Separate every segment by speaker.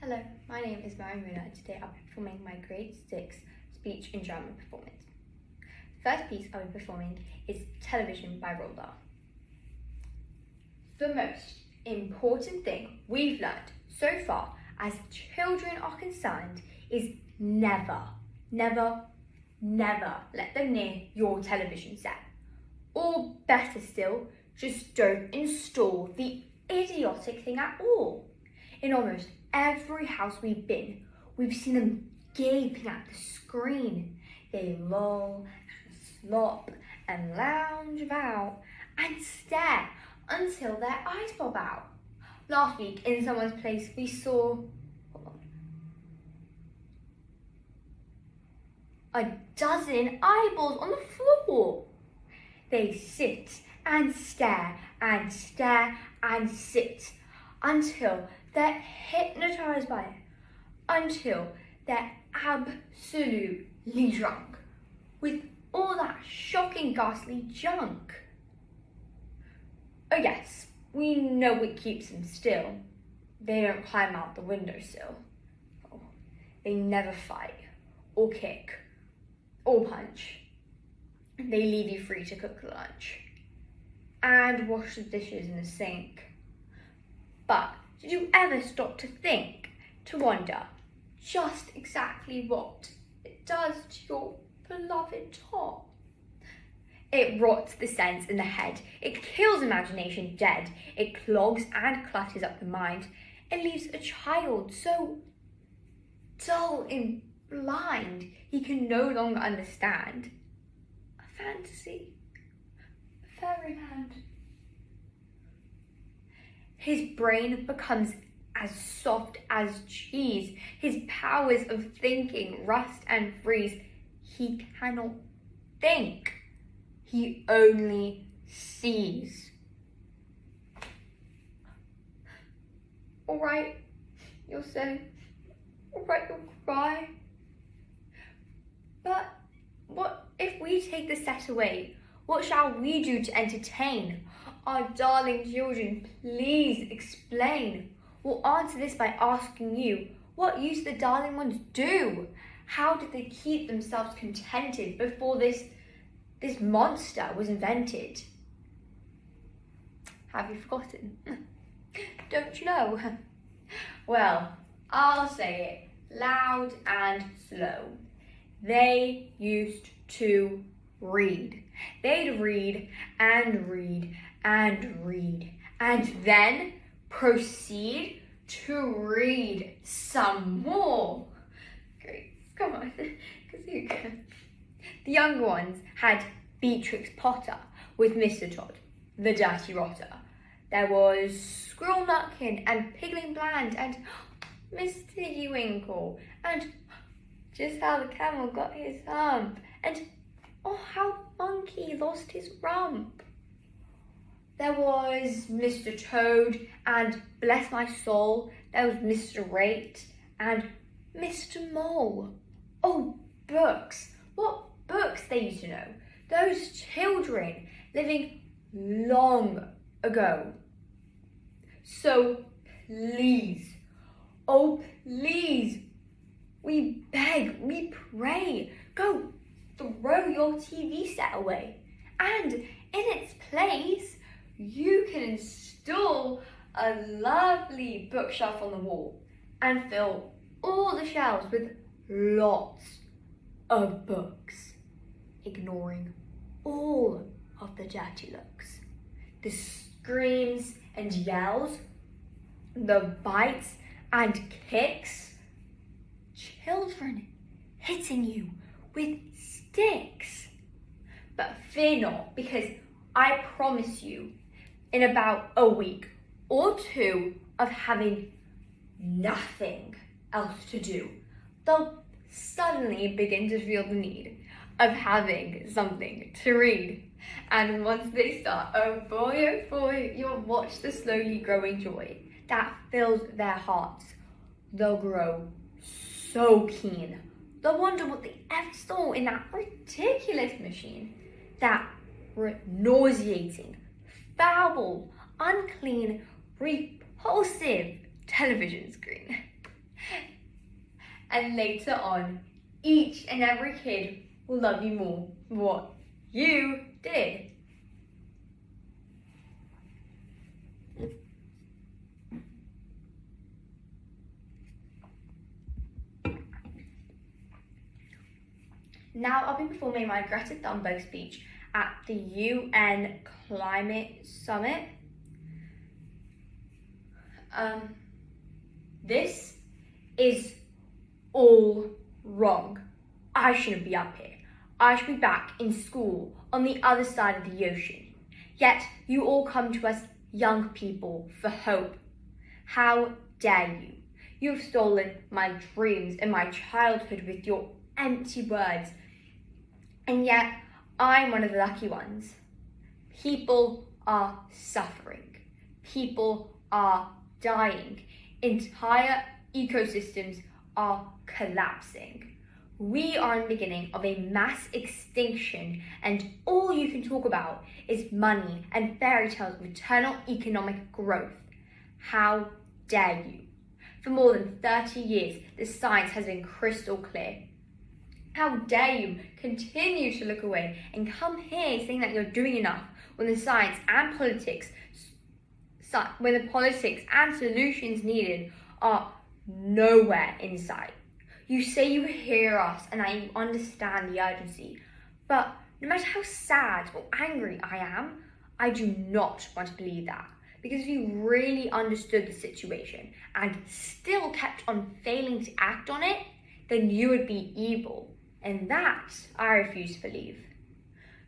Speaker 1: Hello, my name is Mary Muna and today I'll be performing my grade 6 speech and drama performance. The first piece I'll be performing is Television by Roald Dahl. The most important thing we've learned so far as children are concerned is never let them near your television set. Or better still, just don't install the idiotic thing at all. In almost every house we've been, we've seen them gaping at the screen. They loll and slop and lounge about and stare until their eyes pop out. Last week in someone's place we saw a dozen eyeballs on the floor. They sit and stare and stare and sit until they're hypnotised by it, until they're absolutely drunk with all that shocking, ghastly junk. Oh yes, we know it keeps them still. They don't climb out the windowsill. Oh, they never fight, or kick, or punch. They leave you free to cook lunch and wash the dishes in the sink. But did you ever stop to think, to wonder just exactly what it does to your beloved top? It rots the sense in the head, it kills imagination dead, it clogs and clutters up the mind, it leaves a child so dull and blind he can no longer understand. A fantasy, a fairyland. His brain becomes as soft as cheese. His powers of thinking rust and freeze. He cannot think. He only sees. All right, you'll say. All right, you'll cry. But what if we take the set away? What shall we do to entertain? Our darling children, please explain. We'll answer this by asking you, what used the darling ones do? How did they keep themselves contented before this monster was invented? Have you forgotten? Don't you know? Well, I'll say it loud and slow. They used to read. They'd read and read and read and then proceed to read some more. Great, come on, Kazuka. The younger ones had Beatrix Potter with Mr. Todd, the dirty rotter. There was Squirrel Nutkin and Pigling Bland and Miss Tiggy Winkle and Just How the Camel Got His Hump and Oh, how Monkey Lost His Rump. There was Mr. Toad and bless my soul, there was Mr. Rate and Mr. Mole. Oh, books. What books they used to know. Those children living long ago. So please, oh please, we beg, we pray, go throw your TV set away, and in its place you can install a lovely bookshelf on the wall and fill all the shelves with lots of books, ignoring all of the dirty looks, the screams and yells, the bites and kicks, children hitting you with sticks. But fear not, because I promise you, in about a week or two of having nothing else to do, they'll suddenly begin to feel the need of having something to read. And once they start, oh boy, you'll watch the slowly growing joy that fills their hearts. They'll grow so keen. They'll wonder what they ever saw in that ridiculous machine, that nauseating, foul, unclean, repulsive television screen. And later on, each and every kid will love you more for what you did. Now I'll be performing my Greta Thunberg speech at the UN Climate Summit. This is all wrong. I shouldn't be up here. I should be back in school on the other side of the ocean. Yet you all come to us young people for hope. How dare you? You have stolen my dreams and my childhood with your empty words. And yet I'm one of the lucky ones. People are suffering. People are dying. Entire ecosystems are collapsing. We are in the beginning of a mass extinction, and all you can talk about is money and fairy tales of eternal economic growth. How dare you? For more than 30 years, the science has been crystal clear. How dare you continue to look away and come here saying that you're doing enough when the science and politics and solutions needed are nowhere in sight. You say you hear us and that you understand the urgency, but no matter how sad or angry I am, I do not want to believe that. Because if you really understood the situation and still kept on failing to act on it, then you would be evil. And that I refuse to believe.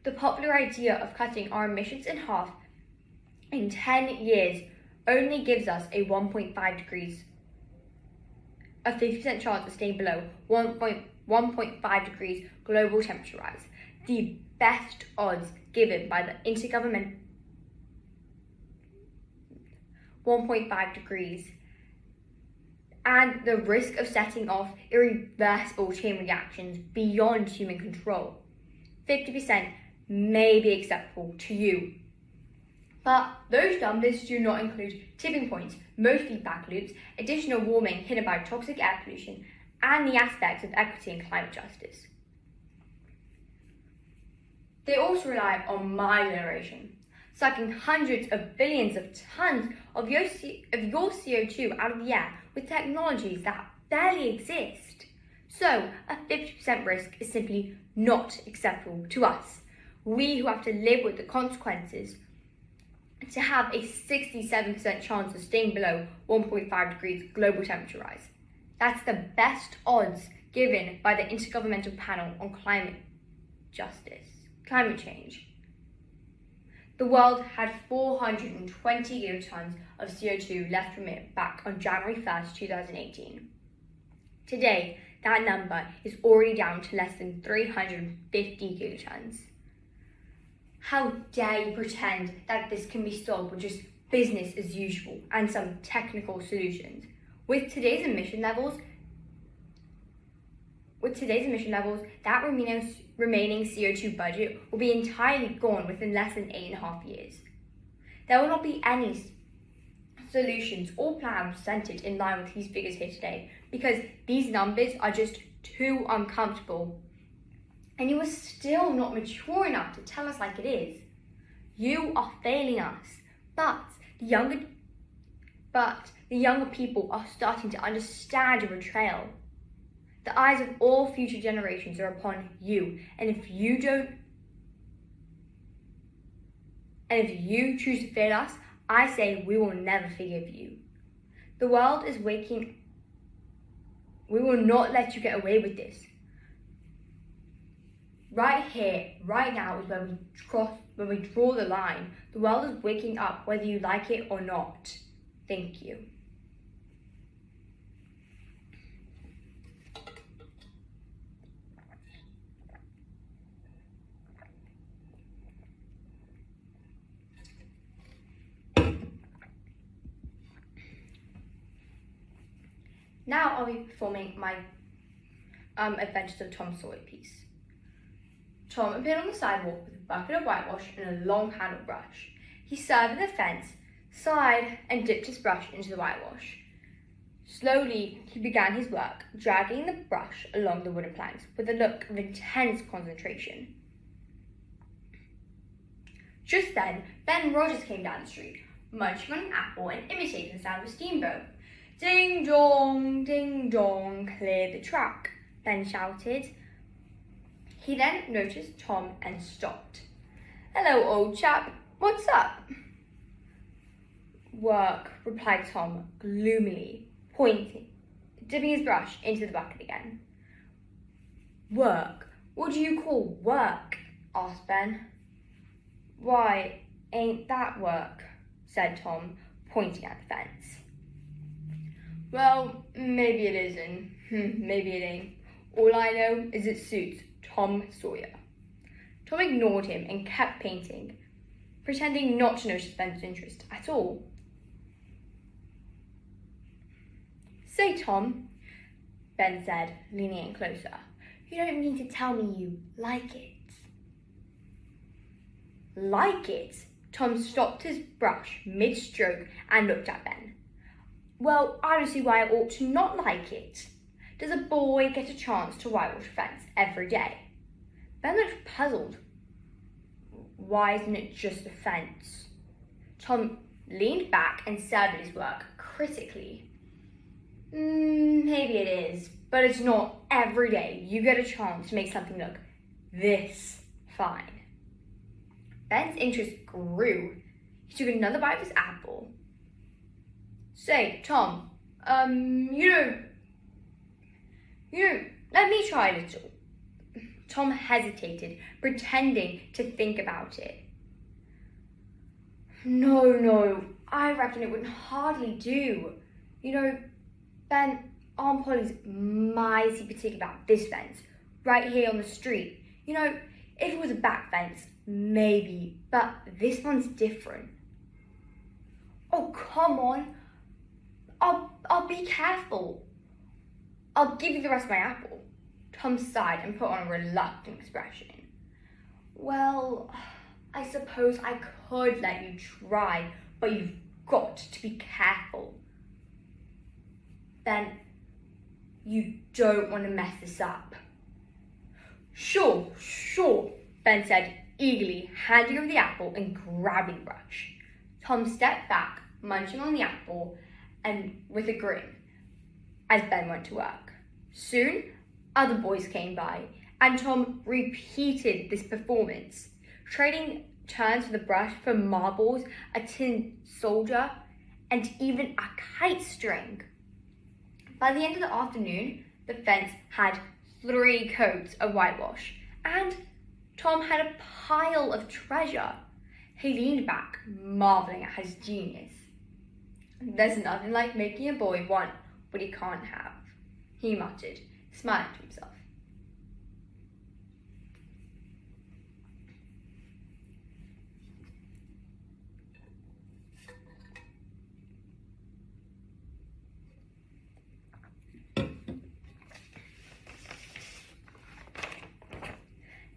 Speaker 1: The popular idea of cutting our emissions in half in 10 years only gives us a 1.5 degrees, a 50% chance of staying below 1.5 degrees global temperature rise. The best odds given by the Intergovernmental 1.5 degrees, and the risk of setting off irreversible chain reactions beyond human control. 50% may be acceptable to you. But those numbers do not include tipping points, most feedback loops, additional warming hidden by toxic air pollution, and the aspects of equity and climate justice. They also rely on my generation, sucking hundreds of billions of tons of your CO2 out of the air with technologies that barely exist. So a 50% risk is simply not acceptable to us. We who have to live with the consequences to have a 67% chance of staying below 1.5 degrees global temperature rise. That's the best odds given by the Intergovernmental Panel on Climate Change. The world had 420 gigatons of CO2 left to emit back on January 1st, 2018. Today, that number is already down to less than 350 gigatons. How dare you pretend that this can be solved with just business as usual and some technical solutions? With today's emission levels, that remaining CO2 budget will be entirely gone within less than 8.5 years. There will not be any solutions or plans presented in line with these figures here today because these numbers are just too uncomfortable. And you are still not mature enough to tell us like it is. You are failing us, but the younger people are starting to understand your betrayal. The eyes of all future generations are upon you, and if you choose to fail us, I say we will never forgive you. The world is waking. We will not let you get away with this. Right here, right now is where we draw the line. The world is waking up whether you like it or not. Thank you. Now I'll be performing my Adventures of Tom Sawyer piece. Tom appeared on the sidewalk with a bucket of whitewash and a long-handled brush. He surveyed the fence, sighed, and dipped his brush into the whitewash. Slowly, he began his work, dragging the brush along the wooden planks with a look of intense concentration. Just then, Ben Rogers came down the street, munching on an apple and imitating the sound of a steamboat. Ding dong, clear the track, Ben shouted. He then noticed Tom and stopped. Hello, old chap, what's up? Work, replied Tom gloomily, dipping his brush into the bucket again. Work? What do you call work? Asked Ben. Why, ain't that work? Said Tom, pointing at the fence. Well, maybe it is and maybe it ain't. All I know is it suits Tom Sawyer. Tom ignored him and kept painting, pretending not to notice Ben's interest at all. Say, Tom, Ben said, leaning in closer, you don't mean to tell me you like it. Like it? Tom stopped his brush mid-stroke and looked at Ben. Well, I don't see why I ought to not like it. Does a boy get a chance to whitewash a fence every day? Ben looked puzzled. Why isn't it just a fence? Tom leaned back and surveyed his work critically. Maybe it is, but it's not every day you get a chance to make something look this fine. Ben's interest grew. He took another bite of his apple. Say, Tom, let me try a little. Tom hesitated, pretending to think about it. No, I reckon it wouldn't hardly do. Ben, Aunt Polly's mighty particular about this fence, right here on the street. If it was a back fence, maybe, but this one's different. Oh, come on. I'll be careful. I'll give you the rest of my apple. Tom sighed and put on a reluctant expression. Well, I suppose I could let you try, but you've got to be careful. Ben, you don't want to mess this up. Sure, Ben said, eagerly handing over the apple and grabbing the brush. Tom stepped back, munching on the apple, and with a grin, as Ben went to work. Soon, other boys came by, and Tom repeated this performance, trading turns with the brush for marbles, a tin soldier, and even a kite string. By the end of the afternoon, the fence had 3 coats of whitewash, and Tom had a pile of treasure. He leaned back, marveling at his genius. There's nothing like making a boy want what he can't have, he muttered, smiling to himself.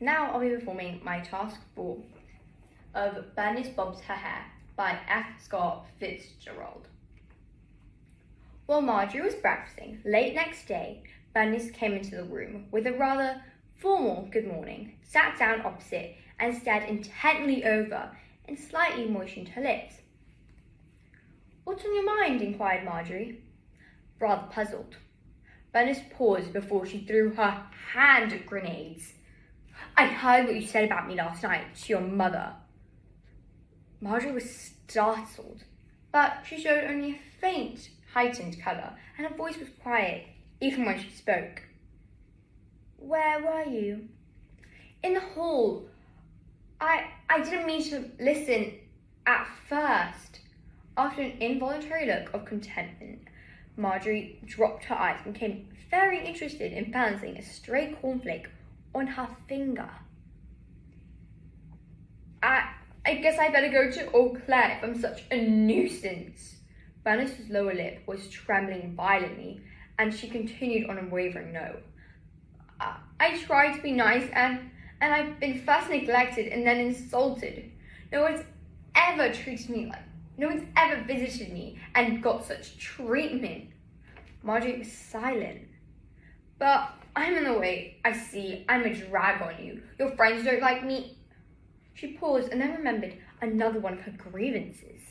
Speaker 1: Now I'll be performing my task 4 of Bernice Bobs Her Hair by F. Scott Fitzgerald. While Marjorie was breakfasting, late next day, Bernice came into the room with a rather formal good morning, sat down opposite and stared intently over and slightly moistened her lips. What's on your mind? Inquired Marjorie, rather puzzled. Bernice paused before she threw her hand grenades. I heard what you said about me last night to your mother. Marjorie was startled, but she showed only a faint, heightened colour, and her voice was quiet, even when she spoke. Where were you? In the hall. I didn't mean to listen at first. After an involuntary look of contentment, Marjorie dropped her eyes and became very interested in balancing a stray cornflake on her finger. I guess I better go to Eau Claire if I'm such a nuisance. Bernice's lower lip was trembling violently, and she continued on a wavering no. I tried to be nice, and I've been first neglected and then insulted. No one's ever visited me and got such treatment. Marjorie was silent. But I'm in the way. I see. I'm a drag on you. Your friends don't like me. She paused and then remembered another one of her grievances.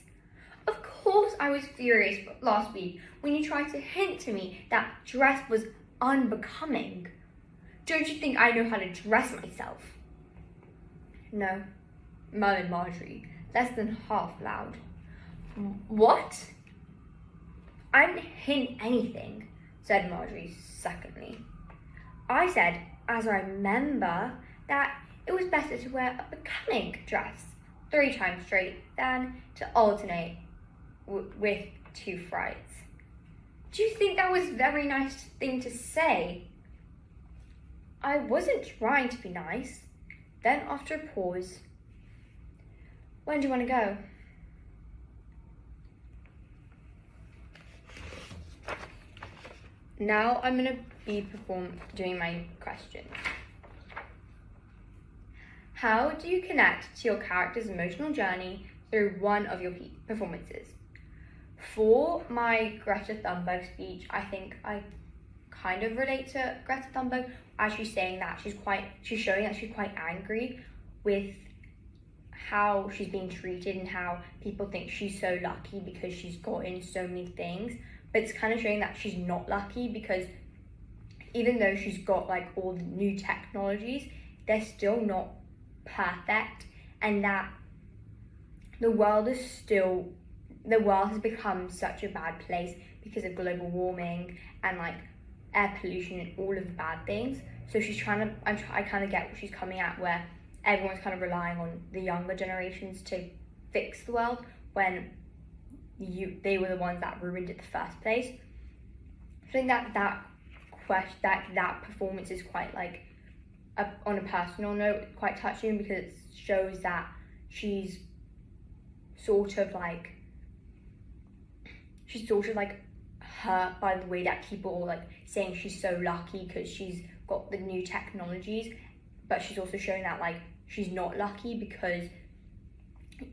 Speaker 1: Of course I was furious last week when you tried to hint to me that dress was unbecoming. Don't you think I know how to dress myself? No, murmured Marjorie, less than half loud. What? I didn't hint anything, said Marjorie secondly. I said, as I remember, that it was better to wear a becoming dress 3 times straight than to alternate with 2 frights. Do you think that was a very nice thing to say? I wasn't trying to be nice. Then after a pause, when do you want to go? Now I'm going to be doing my questions. How do you connect to your character's emotional journey through one of your performances? For my Greta Thunberg speech, I think I kind of relate to Greta Thunberg as she's saying that she's showing that she's quite angry with how she's being treated and how people think she's so lucky because she's gotten so many things. But it's kind of showing that she's not lucky because even though she's got like all the new technologies, they're still not perfect, and that the world has become such a bad place because of global warming and like air pollution and all of the bad things. So she's I kind of get what she's coming at, where everyone's kind of relying on the younger generations to fix the world when they were the ones that ruined it in the first place. I think that performance is quite like on a personal note, quite touching, because it shows that she's sort of like hurt by the way that people are like saying she's so lucky because she's got the new technologies, but she's also showing that like she's not lucky because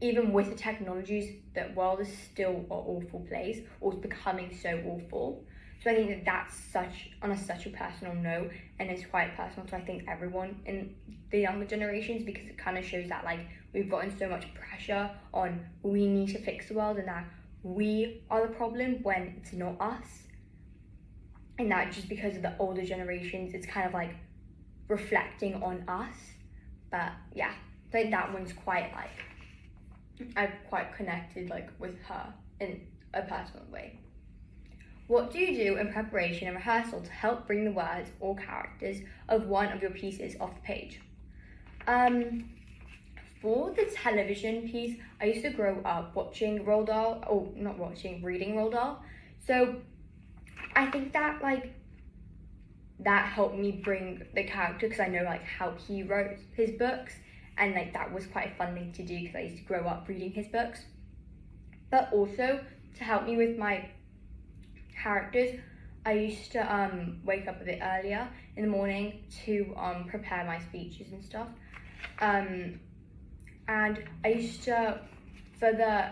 Speaker 1: even with the technologies, the world is still an awful place, or it's becoming so awful. So I think that that's such a personal note, and it's quite personal to I think everyone in the younger generations, because it kind of shows that like we've gotten so much pressure on we need to fix the world and that we are the problem when it's not us, and that just because of the older generations it's kind of like reflecting on us. But yeah, I think that one's quite like I've quite connected like with her in a personal way. What do you do in preparation and rehearsal to help bring the words or characters of one of your pieces off the page? For the television piece, I used to grow up watching Roald Dahl, or not watching, reading Roald Dahl. So I think that like that helped me bring the character, because I know like how he wrote his books, and like that was quite a fun thing to do because I used to grow up reading his books. But also to help me with my characters, I used to wake up a bit earlier in the morning to prepare my speeches and stuff. And I used to, for the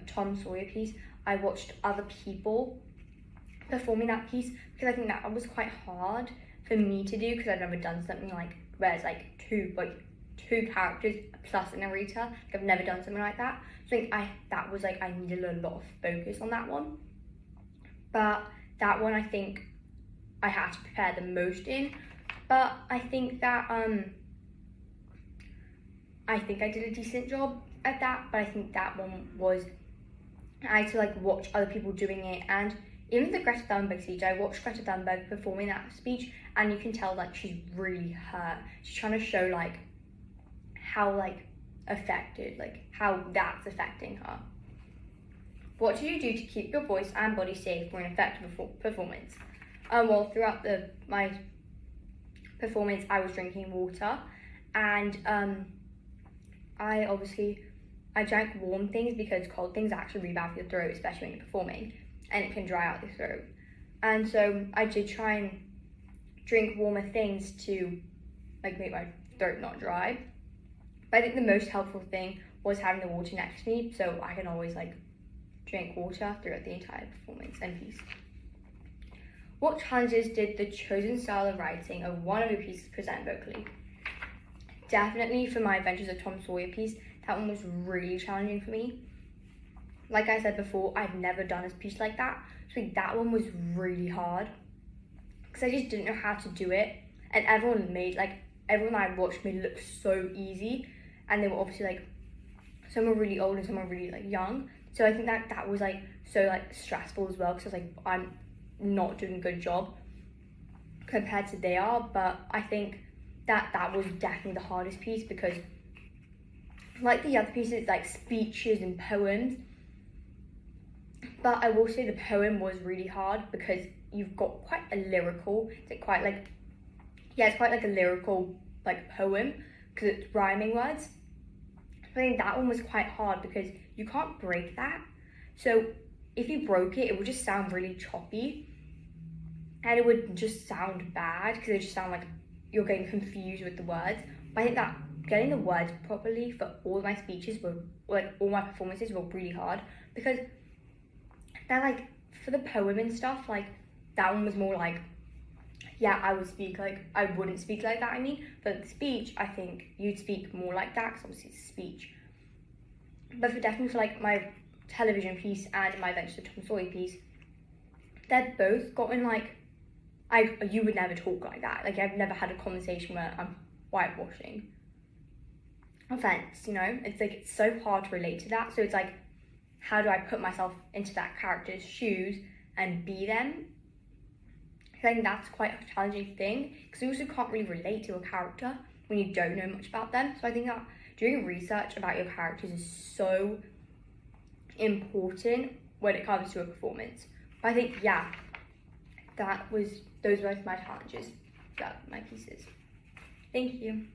Speaker 1: Tom Sawyer piece, I watched other people performing that piece, because I think that was quite hard for me to do because I've never done something like where it's like two characters plus a narrator. Like, I've never done something like that. So I needed a lot of focus on that one. But that one I think I had to prepare the most in. But I think that I think I did a decent job at that. But I think that one was, I had to like watch other people doing it, and even the Greta Thunberg speech, I watched Greta Thunberg performing that speech, and you can tell like she's really hurt. She's trying to show like how like affected, like how that's affecting her. What do you do to keep your voice and body safe for an effective performance? Well, throughout my performance, I was drinking water, and I drank warm things because cold things actually really bad for your throat, especially when you're performing, and it can dry out your throat. And so I did try and drink warmer things to like make my throat not dry. But I think the most helpful thing was having the water next to me, so I can always like drink water throughout the entire performance and piece. What challenges did the chosen style of writing of one of your pieces present vocally? Definitely for my Adventures of Tom Sawyer piece, that one was really challenging for me. Like I said before, I've never done a piece like that, so that one was really hard because I just didn't know how to do it, and everyone I watched made it look so easy, and they were obviously like, some were really old and some were really like young, so I think that was like so like stressful as well, because I was like, I'm not doing a good job compared to they are. But I think that was definitely the hardest piece, because like the other pieces, like speeches and poems, but I will say the poem was really hard because you've got quite a lyrical, it's quite like a lyrical like poem because it's rhyming words. I think that one was quite hard because you can't break that, so if you broke it, it would just sound really choppy, and it would just sound bad because it would just sound like you're getting confused with the words. But I think that getting the words properly for all my speeches were, like all my performances, were really hard, because that, like, for the poem and stuff, like that one was more like, yeah, I wouldn't speak like that, I mean, but the speech, I think you'd speak more like that, because obviously it's speech. But definitely for like my television piece and my Adventures of Tom Sawyer piece, they're both gotten like, you would never talk like that. Like, I've never had a conversation where I'm whitewashing offense, you know? It's like, it's so hard to relate to that. So it's like, how do I put myself into that character's shoes and be them? I think that's quite a challenging thing, because you also can't really relate to a character when you don't know much about them. So I think that doing research about your characters is so important when it comes to a performance. But I think, yeah, those were my challenges, my pieces. Thank you.